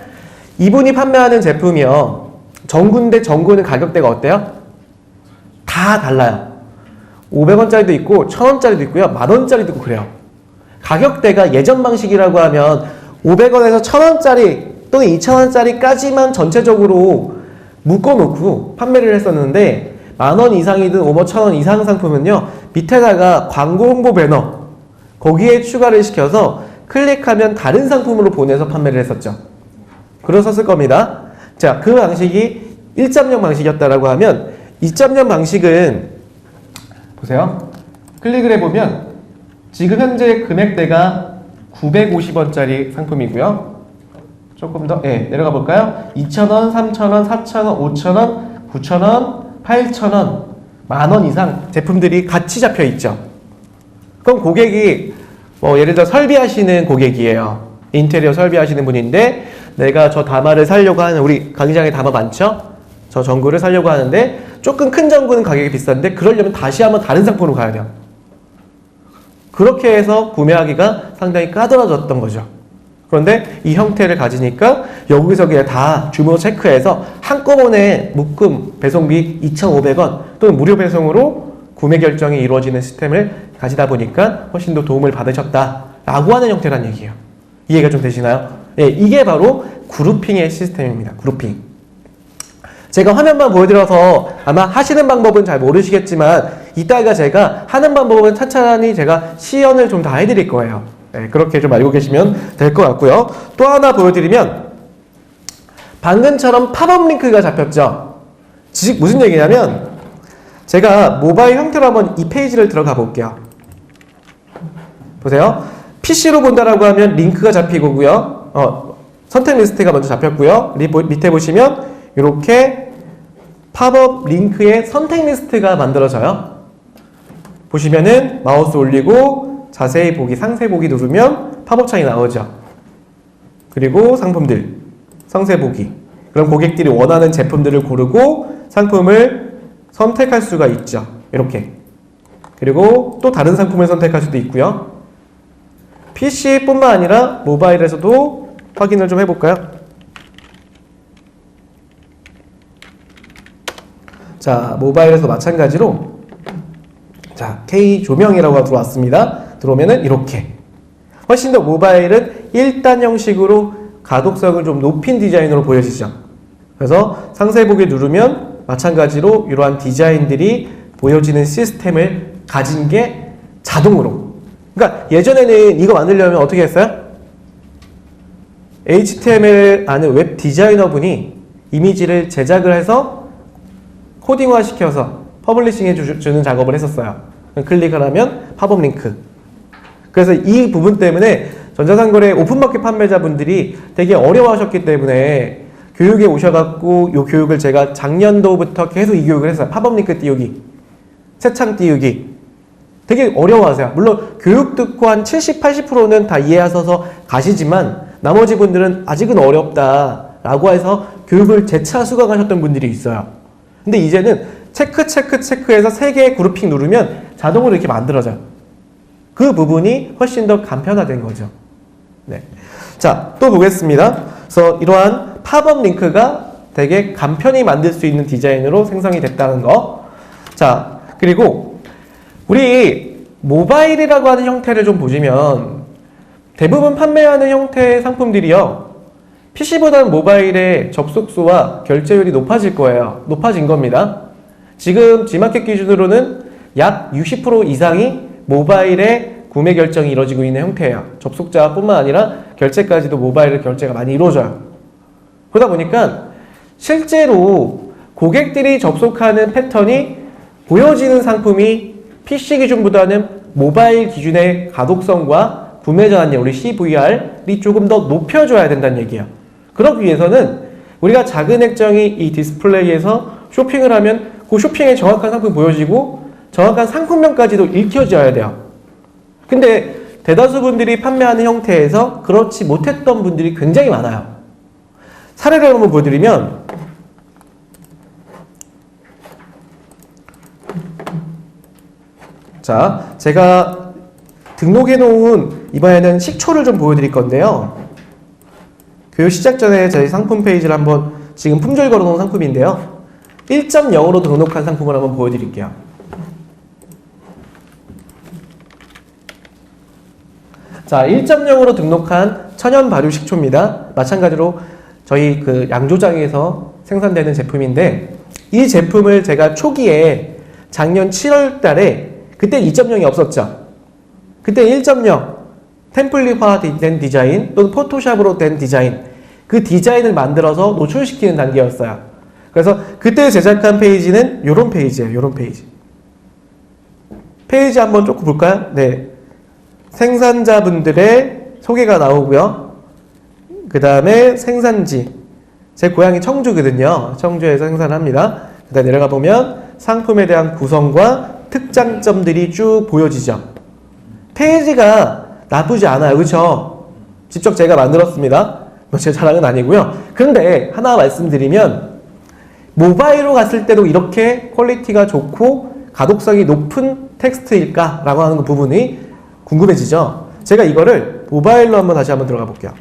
이분이 판매하는 제품이요, 정구인데 정구는 가격대가 어때요? 다 달라요. 500원짜리도 있고 1000원짜리도 있고요, 만원짜리도 있고 그래요. 가격대가 예전 방식이라고 하면 500원에서 1000원짜리 또는 2000원짜리까지만 전체적으로 묶어놓고 판매를 했었는데, 만원 이상이든 5000원 이상 상품은요, 밑에다가 광고 홍보 배너 거기에 추가를 시켜서 클릭하면 다른 상품으로 보내서 판매를 했었죠. 그러셨을 겁니다. 자, 그 방식이 1.0 방식이었다라고 하면 2.0 방식은 보세요. 클릭을 해보면 지금 현재 금액대가 950원짜리 상품이고요. 조금 더 내려가 볼까요? 2,000원, 3,000원, 4,000원, 5,000원, 9,000원, 8,000원, 만원 이상 제품들이 같이 잡혀 있죠. 그럼 고객이 예를 들어 설비하시는 고객이에요. 인테리어 설비하시는 분인데 내가 저 다마를 사려고 하는, 우리 강의장에 다마 많죠? 저 전구를 사려고 하는데 조금 큰 전구는 가격이 비싼데 그러려면 다시 한번 다른 상품으로 가야 돼요. 그렇게 해서 구매하기가 상당히 까다로워졌던 거죠. 그런데 이 형태를 가지니까 여기서 그냥 다 주문 체크해서 한꺼번에 묶음 배송비 2,500원 또는 무료 배송으로 구매 결정이 이루어지는 시스템을 가지다 보니까 훨씬 더 도움을 받으셨다라고 하는 형태란 얘기예요. 이해가 좀 되시나요? 이게 바로 그룹핑의 시스템입니다. 그룹핑. 제가 화면만 보여드려서 아마 하시는 방법은 잘 모르시겠지만 이따가 제가 하는 방법은 차차라니 제가 시연을 좀 다 해드릴 거예요. 그렇게 좀 알고 계시면 될 것 같고요. 또 하나 보여드리면 방금처럼 팝업 링크가 잡혔죠. 무슨 얘기냐면 제가 모바일 형태로 한번 이 페이지를 들어가 볼게요. 보세요. PC로 본다라고 하면 링크가 잡히고요. 선택 리스트가 먼저 잡혔고요. 밑에 보시면 이렇게 팝업 링크의 선택 리스트가 만들어져요. 보시면은 마우스 올리고 자세히 보기, 상세 보기 누르면 팝업 창이 나오죠. 그리고 상품들, 상세 보기. 그럼 고객들이 원하는 제품들을 고르고 상품을 선택할 수가 있죠. 이렇게. 그리고 또 다른 상품을 선택할 수도 있고요. PC뿐만 아니라 모바일에서도 확인을 좀 해볼까요? 자, 모바일에서 마찬가지로 자, K 조명이라고 들어왔습니다. 들어오면은 이렇게 훨씬 더 모바일은 1단 형식으로 가독성을 좀 높인 디자인으로 보여지죠. 그래서 상세 보기 누르면 마찬가지로 이러한 디자인들이 보여지는 시스템을 가진 게 자동으로. 그러니까 예전에는 이거 만들려면 어떻게 했어요? HTML 아는 웹 디자이너 분이 이미지를 제작을 해서 코딩화 시켜서 퍼블리싱 해주는 작업을 했었어요. 클릭을 하면 팝업 링크. 그래서 이 부분 때문에 전자상거래 오픈마켓 판매자분들이 되게 어려워하셨기 때문에 교육에 오셔갖고 이 교육을 제가 작년도부터 계속 이 교육을 했어요. 팝업 링크 띄우기, 새창 띄우기. 되게 어려워하세요. 물론 교육 듣고 한 70, 80%는 다 이해하셔서 가시지만 나머지 분들은 아직은 어렵다라고 해서 교육을 재차 수강하셨던 분들이 있어요. 근데 이제는 체크해서 3개의 그룹핑 누르면 자동으로 이렇게 만들어져요. 그 부분이 훨씬 더 간편화된 거죠. 네. 자, 또 보겠습니다. 그래서 이러한 팝업 링크가 되게 간편히 만들 수 있는 디자인으로 생성이 됐다는 거. 자, 그리고 우리 모바일이라고 하는 형태를 좀 보시면 대부분 판매하는 형태의 상품들이요, PC보다는 모바일의 접속수와 결제율이 높아질 거예요. 높아진 겁니다. 지금 G마켓 기준으로는 약 60% 이상이 모바일에 구매 결정이 이루어지고 있는 형태예요. 접속자뿐만 아니라 결제까지도 모바일 결제가 많이 이루어져요. 그러다 보니까 실제로 고객들이 접속하는 패턴이 보여지는 상품이 PC 기준보다는 모바일 기준의 가독성과 구매 전환율, 우리 CVR이 조금 더 높여줘야 된다는 얘기예요. 그러기 위해서는 우리가 작은 액정이 이 디스플레이에서 쇼핑을 하면 그 쇼핑에 정확한 상품 보여지고 정확한 상품명까지도 읽혀져야 돼요. 근데 대다수 분들이 판매하는 형태에서 그렇지 못했던 분들이 굉장히 많아요. 사례를 한번 보여드리면 자, 제가 등록해 놓은 이번에는 식초를 좀 보여드릴 건데요. 교육 시작 전에 저희 상품 페이지를 한번 지금 품절 걸어 놓은 상품인데요. 1.0으로 등록한 상품을 한번 보여드릴게요. 자, 1.0으로 등록한 천연 발효 식초입니다. 마찬가지로 저희 그 양조장에서 생산되는 제품인데 이 제품을 제가 초기에 작년 7월 달에 그때 2.0이 없었죠. 그때 1.0 템플릿화 된 디자인 또는 포토샵으로 된 디자인 그 디자인을 만들어서 노출시키는 단계였어요. 그래서 그때 제작한 페이지는 이런 페이지예요. 이런 페이지. 페이지 한번 조금 볼까요? 네. 생산자분들의 소개가 나오고요. 그 다음에 생산지. 제 고향이 청주거든요. 청주에서 생산합니다. 그 다음에 내려가 보면 상품에 대한 구성과 특장점들이 쭉 보여지죠. 페이지가 나쁘지 않아요. 그렇죠? 직접 제가 만들었습니다. 제 자랑은 아니고요. 그런데 하나 말씀드리면 모바일로 갔을 때도 이렇게 퀄리티가 좋고 가독성이 높은 텍스트일까? 라고 하는 부분이 궁금해지죠. 제가 이거를 모바일로 다시 한번 들어가 볼게요.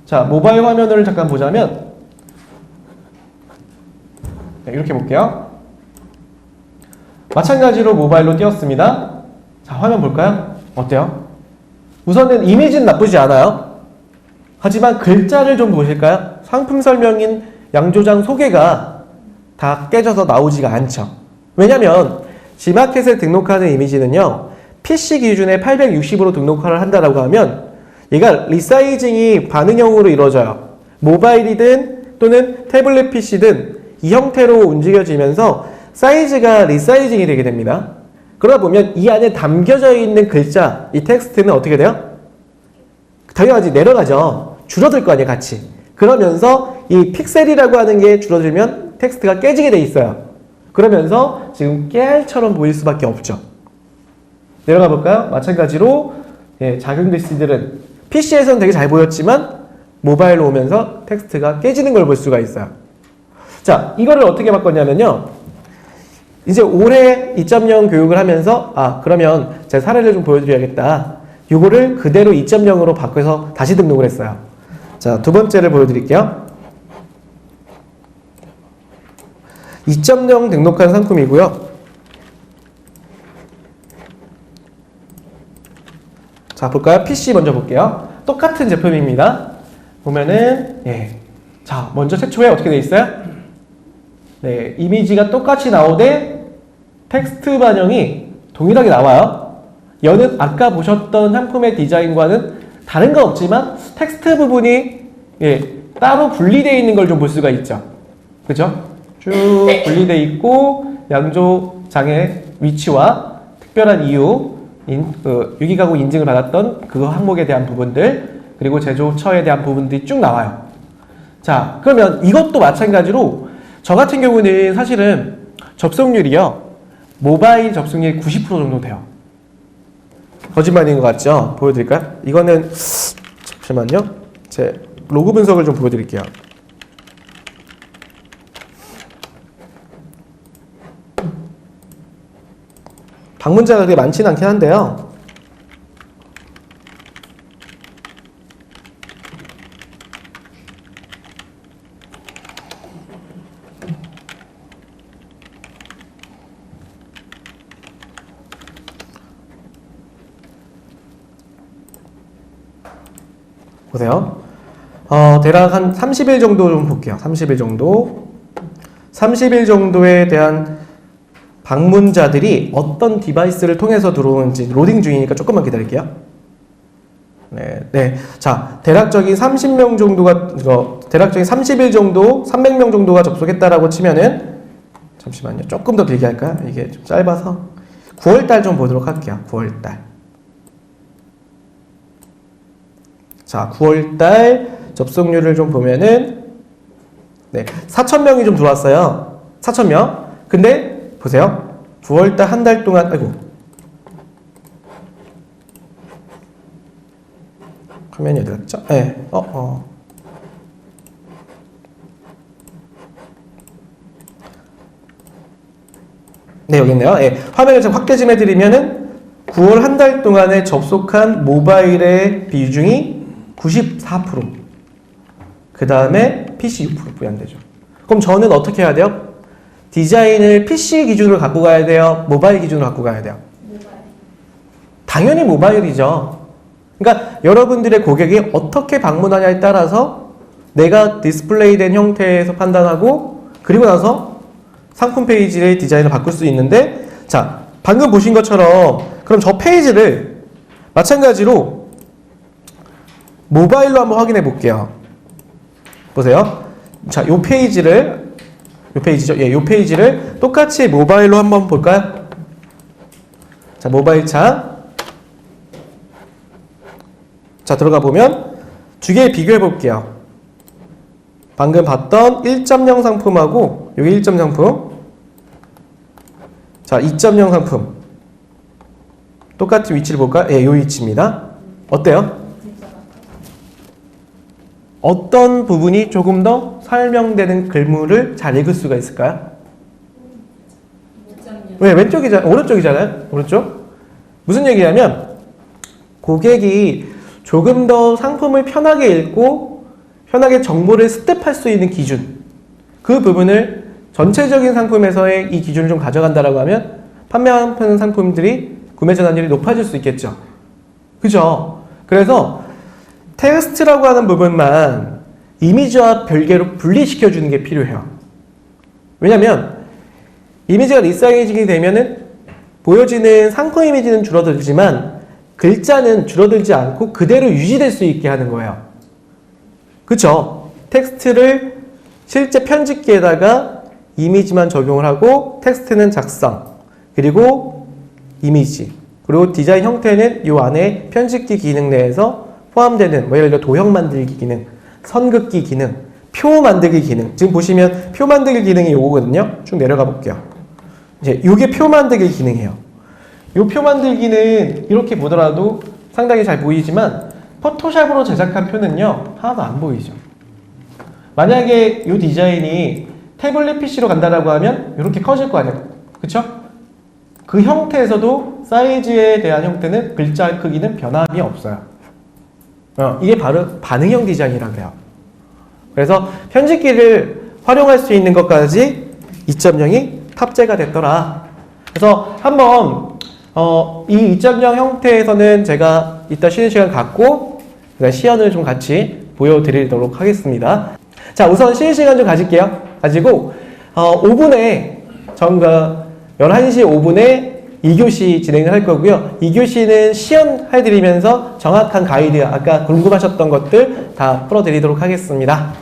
자, 모바일 화면을 잠깐 보자면 이렇게 볼게요. 마찬가지로 모바일로 띄웠습니다. 자, 화면 볼까요? 어때요? 우선은 이미지는 나쁘지 않아요. 하지만 글자를 좀 보실까요? 상품 설명인 양조장 소개가 다 깨져서 나오지가 않죠. 왜냐면 G마켓에 등록하는 이미지는요. PC 기준에 860으로 등록을 한다라고 하면 얘가 리사이징이 반응형으로 이루어져요. 모바일이든 또는 태블릿 PC든 이 형태로 움직여지면서 사이즈가 리사이징이 되게 됩니다. 그러다 보면 이 안에 담겨져 있는 글자, 이 텍스트는 어떻게 돼요? 당연하지 내려가죠. 줄어들 거 아니에요, 같이. 그러면서 이 픽셀이라고 하는 게 줄어들면 텍스트가 깨지게 돼 있어요. 그러면서 지금 깨알처럼 보일 수밖에 없죠. 내려가 볼까요? 마찬가지로 작은 글씨들은 PC에서는 되게 잘 보였지만 모바일로 오면서 텍스트가 깨지는 걸 볼 수가 있어요. 자, 이거를 어떻게 바꿨냐면요. 이제 올해 2.0 교육을 하면서 그러면 제 사례를 좀 보여드려야겠다. 이거를 그대로 2.0으로 바꿔서 다시 등록을 했어요. 자, 두 번째를 보여드릴게요. 2.0 등록한 상품이고요. 자, 볼까요? PC 먼저 볼게요. 똑같은 제품입니다. 보면은 자, 먼저 최초에 어떻게 돼 있어요? 네, 이미지가 똑같이 나오되 텍스트 반영이 동일하게 나와요. 얘는 아까 보셨던 상품의 디자인과는 다른 건 없지만 텍스트 부분이 따로 분리되어 있는 걸 좀 볼 수가 있죠. 그죠? 쭉 분리되어 있고 양조장의 위치와 특별한 이유 유기가구 인증을 받았던 그 항목에 대한 부분들 그리고 제조처에 대한 부분들이 쭉 나와요. 자, 그러면 이것도 마찬가지로 저 같은 경우는 사실은 접속률이요. 모바일 접속률이 90% 정도 돼요. 거짓말인 것 같죠? 보여드릴까요? 이거는 잠시만요. 제 로그 분석을 좀 보여드릴게요. 방문자가 그렇게 많지는 않긴 한데요. 보세요. 대략 한 30일 정도 좀 볼게요. 30일 정도. 30일 정도에 대한 방문자들이 어떤 디바이스를 통해서 들어오는지 로딩 중이니까 조금만 기다릴게요. 네. 자, 대략적인 30명 정도가, 대략적인 30일 정도, 300명 정도가 접속했다라고 치면은, 잠시만요. 조금 더 길게 할까요? 이게 좀 짧아서. 9월달 좀 보도록 할게요. 9월달. 자, 9월달 접속률을 좀 보면은, 4,000명이 좀 들어왔어요. 4,000명. 근데, 보세요. 9월달 한 달 동안, 화면이 어디 갔죠? 네. 네, 여기 있네요. 예, 화면을 좀 확대 좀 해드리면은 9월 한 달 동안에 접속한 모바일의 비중이 94%. 그 다음에 PC 6% 부양되죠. 그럼 저는 어떻게 해야 돼요? 디자인을 PC 기준으로 갖고 가야 돼요? 모바일 기준으로 갖고 가야 돼요? 당연히 모바일이죠. 그러니까 여러분들의 고객이 어떻게 방문하냐에 따라서 내가 디스플레이된 형태에서 판단하고 그리고 나서 상품 페이지의 디자인을 바꿀 수 있는데 자, 방금 보신 것처럼 그럼 저 페이지를 마찬가지로 모바일로 한번 확인해 볼게요. 보세요. 자, 요 페이지죠. 예, 요 페이지를 똑같이 모바일로 한번 볼까요? 자, 모바일 창. 자, 들어가 보면 두 개 비교해 볼게요. 방금 봤던 1.0 상품하고 여기 1.0 상품. 자, 2.0 상품. 똑같이 위치를 볼까요? 예, 요 위치입니다. 어때요? 어떤 부분이 조금 더 설명되는 글물을 잘 읽을 수가 있을까요? 왜? 오른쪽이잖아요? 오른쪽? 무슨 얘기냐면 고객이 조금 더 상품을 편하게 읽고 편하게 정보를 스텝할 수 있는 기준 그 부분을 전체적인 상품에서의 이 기준을 좀 가져간다라고 하면 판매하는 상품들이 구매 전환율이 높아질 수 있겠죠. 그죠? 그래서 텍스트라고 하는 부분만 이미지와 별개로 분리시켜주는 게 필요해요. 왜냐면 이미지가 리사이징이 되면은 보여지는 상품 이미지는 줄어들지만 글자는 줄어들지 않고 그대로 유지될 수 있게 하는 거예요. 그쵸? 텍스트를 실제 편집기에다가 이미지만 적용을 하고 텍스트는 작성 그리고 이미지 그리고 디자인 형태는 이 안에 편집기 기능 내에서 포함되는 뭐 예를 들어 도형 만들기 기능, 선긋기 기능, 표 만들기 기능 지금 보시면 표 만들기 기능이 요거거든요. 쭉 내려가 볼게요. 이제 요게 표 만들기 기능이에요. 요 표 만들기는 이렇게 보더라도 상당히 잘 보이지만 포토샵으로 제작한 표는요 하나도 안 보이죠. 만약에 이 디자인이 태블릿 PC로 간다라고 하면 이렇게 커질 거 아니에요. 그쵸? 그 형태에서도 사이즈에 대한 형태는 글자 크기는 변함이 없어요. 이게 바로 반응형 디자인이라고 해요. 그래서 편집기를 활용할 수 있는 것까지 2.0이 탑재가 됐더라. 그래서 한번 이 2.0 형태에서는 제가 이따 쉬는 시간 갖고 시연을 좀 같이 보여드리도록 하겠습니다. 자, 우선 쉬는 시간 좀 가질게요. 가지고 5분에 저희가 11시 5분에 2교시 진행을 할 거고요. 2교시는 시연 해드리면서 정확한 가이드, 아까 궁금하셨던 것들 다 풀어드리도록 하겠습니다.